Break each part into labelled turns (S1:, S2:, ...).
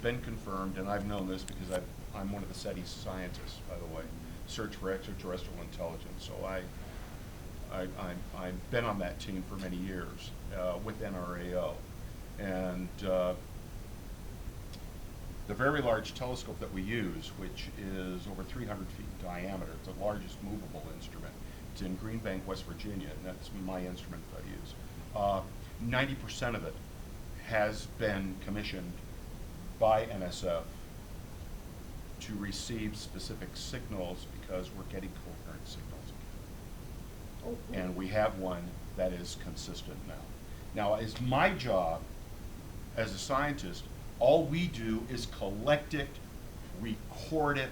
S1: been confirmed, and I've known this because I'm one of the SETI scientists, by the way, Search for Extraterrestrial Intelligence. So I've been on that team for many years with NRAO. And the very large telescope that we use, which is over 300 feet in diameter, it's the largest movable instrument. It's in Green Bank, West Virginia, and that's my instrument that I use. 90% of it has been commissioned by NSF to receive specific signals because we're getting coherent signals again.
S2: Oh, cool.
S1: And we have one that is consistent now. Now, it's my job as a scientist, all we do is collect it, record it,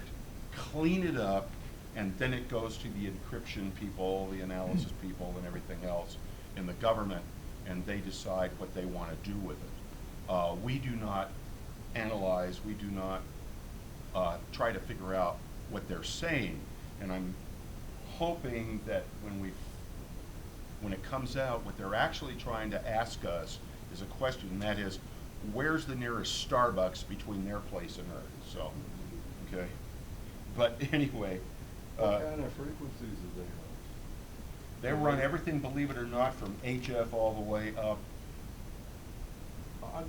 S1: clean it up, and then it goes to the encryption people, the analysis people, and everything else in the government, and they decide what they want to do with it. We do not analyze, we do not try to figure out what they're saying, and I'm hoping that when it comes out, what they're actually trying to ask us is a question, and that is, where's the nearest Starbucks between their place and Earth? So, okay. But anyway.
S3: What kind of frequencies do they have?
S1: They run everything, believe it or not, from HF all the way up.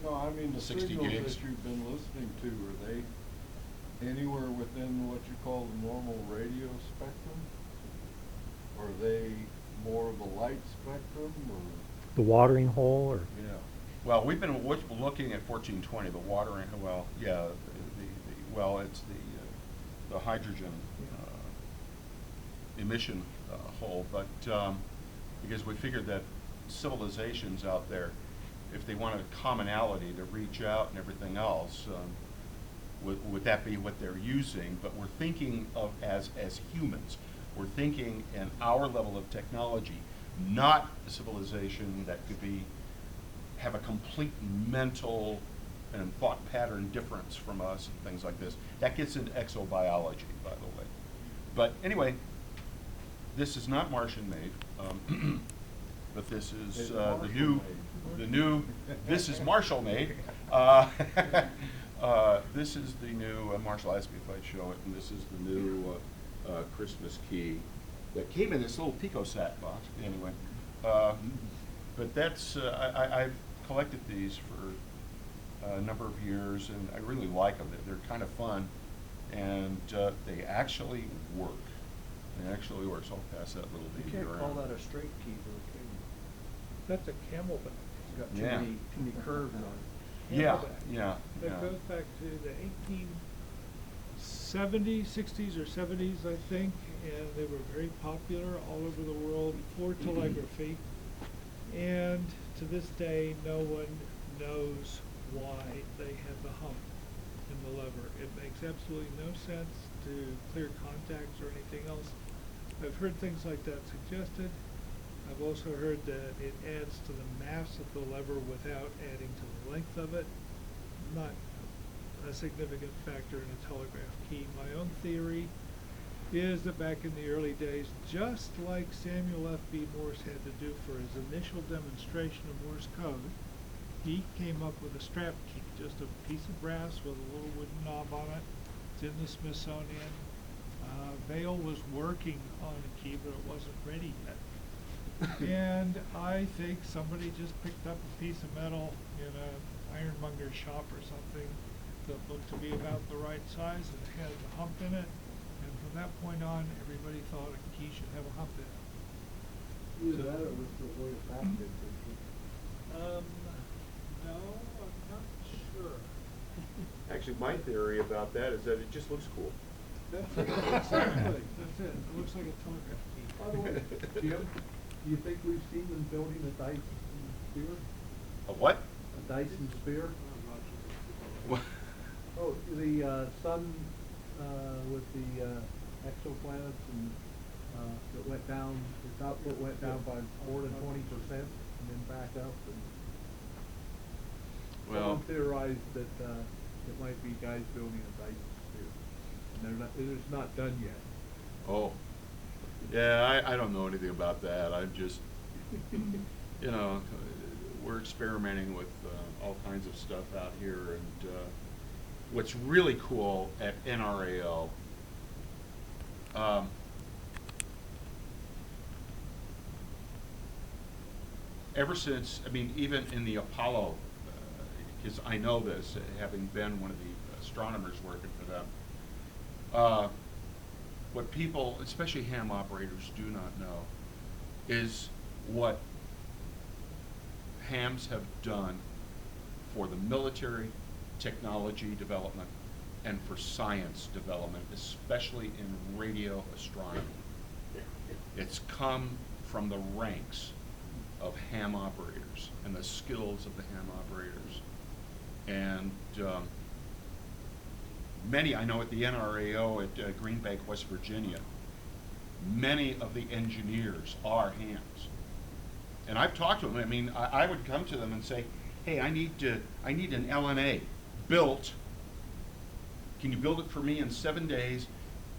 S3: No, I mean the
S1: 60
S3: signals
S1: gigs.
S3: that you've been listening to, are they anywhere within what you call the normal radio spectrum? Are they more of a light spectrum, or?
S2: The watering hole, or?
S1: Yeah. Well, we've been looking at 1420, the watering. Well, yeah. Well, it's the hydrogen emission hole, but because we figured that civilizations out there, if they wanted a commonality to reach out and everything else, would that be what they're using? But we're thinking of as humans. We're thinking in our level of technology, not a civilization that could have a complete mental and thought pattern difference from us and things like this. That gets into exobiology, by the way. But anyway, this is not Martian made, but this is this is Marshall made. This is the new, Marshall asked me if I'd show it, and this is the new Christmas key that came in this little picosat box, anyway. But that's, I've collected these for a number of years, and I really like them. They're kind of fun, and they actually work. They actually work, so I'll pass that little
S4: You
S1: baby
S4: can't
S1: around.
S4: call that a straight key, though, can you? That's a camelback. It's got
S1: Yeah.
S4: too many curves on it.
S1: Yeah,
S4: Camelback.
S1: yeah, yeah.
S5: That goes back to the 1870s, 60s or 70s, I think, and they were very popular all over the world for telegraphy. And to this day, no one knows why they have the hump in the lever. It makes absolutely no sense to clear contacts or anything else. I've heard things like that suggested. I've also heard that it adds to the mass of the lever without adding to the length of it. Not a significant factor in a telegraph key. My own theory is that back in the early days, just like Samuel F.B. Morse had to do for his initial demonstration of Morse code, he came up with a strap key, just a piece of brass with a little wooden knob on it. It's in the Smithsonian. Vail was working on a key, but it wasn't ready yet. And I think somebody just picked up a piece of metal in an ironmonger's shop or something that looked to be about the right size and it had a hump in it. And from that point on, everybody thought a key should have a hump in it.
S4: Either that or it was the way it fastened it.
S5: No, I'm not sure.
S6: Actually, my theory about that is that it just looks cool.
S5: Exactly, that's it. It looks like a telegraph key.
S4: By the way, Jim, do you think we've seen them building a Dyson sphere?
S1: A what?
S4: A Dyson sphere?
S1: What?
S4: Oh, the sun with the exoplanets and that went down, its output went down by more than 20% and then back up. And
S1: Well,
S4: someone theorized that it might be guys building a Dyson sphere. And it's not done yet.
S1: oh. Yeah, I don't know anything about that. I'm just, you know, we're experimenting with all kinds of stuff out here, and what's really cool at NRAO, ever since, I mean, even in the Apollo, because I know this, having been one of the astronomers working for them, what people, especially ham operators, do not know is what hams have done for the military technology development and for science development, especially in radio astronomy. It's come from the ranks of ham operators and the skills of the ham operators. And many, I know at the NRAO at Green Bank, West Virginia, many of the engineers are hams. And I've talked to them. I mean, I would come to them and say, hey, I need an LNA built. Can you build it for me in 7 days?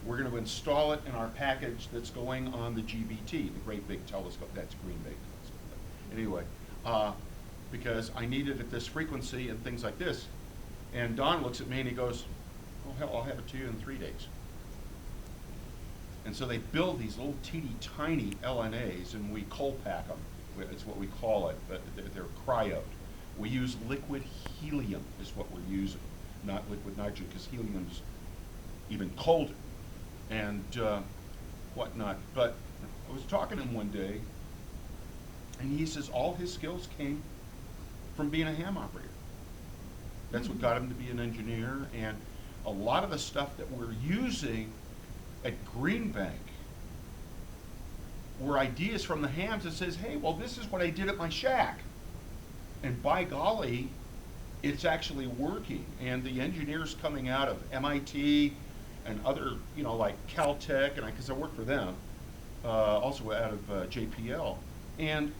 S1: We're going to install it in our package that's going on the GBT, the Great Big Telescope. That's Green Bay Telescope. Anyway, because I need it at this frequency and things like this. And Don looks at me and he goes, oh, hell, I'll have it to you in 3 days. And so they build these little teeny tiny LNAs and we cold pack them. It's what we call it, but they're cryoed. We use liquid helium is what we're using, not liquid nitrogen, because helium's even colder and whatnot. But I was talking to him one day, and he says all his skills came from being a ham operator. That's what got him to be an engineer, and a lot of the stuff that we're using at Green Bank were ideas from the hams that says, hey, well, this is what I did at my shack. And by golly, it's actually working. And the engineers coming out of MIT and other, you know, like Caltech, and because I work for them, also out of JPL. And,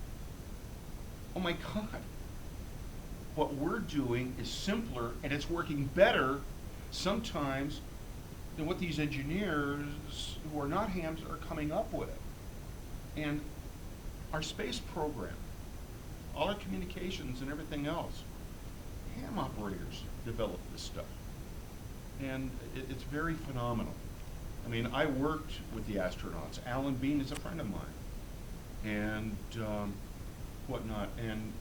S1: oh my God, what we're doing is simpler and it's working better sometimes than what these engineers who are not hams are coming up with. And our space program, all our communications and everything else, ham operators develop this stuff. And it's very phenomenal. I mean, I worked with the astronauts. Alan Bean is a friend of mine. And whatnot. And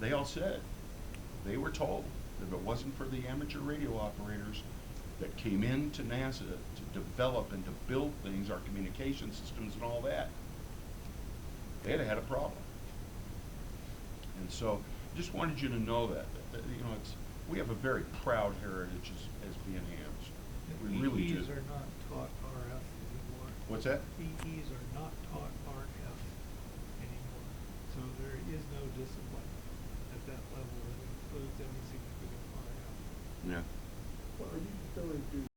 S1: they all said, they were told that if it wasn't for the amateur radio operators that came into NASA to develop and to build things, our communication systems and all that, they'd have had a problem. And so, just wanted you to know that you know, we have a very proud heritage as being hams. We really do.
S5: EEs are not taught RF anymore.
S1: What's that?
S5: EEs are not taught RF anymore. So there is no discipline at that level that includes any significant RF.
S1: Yeah.
S4: Well, are you still into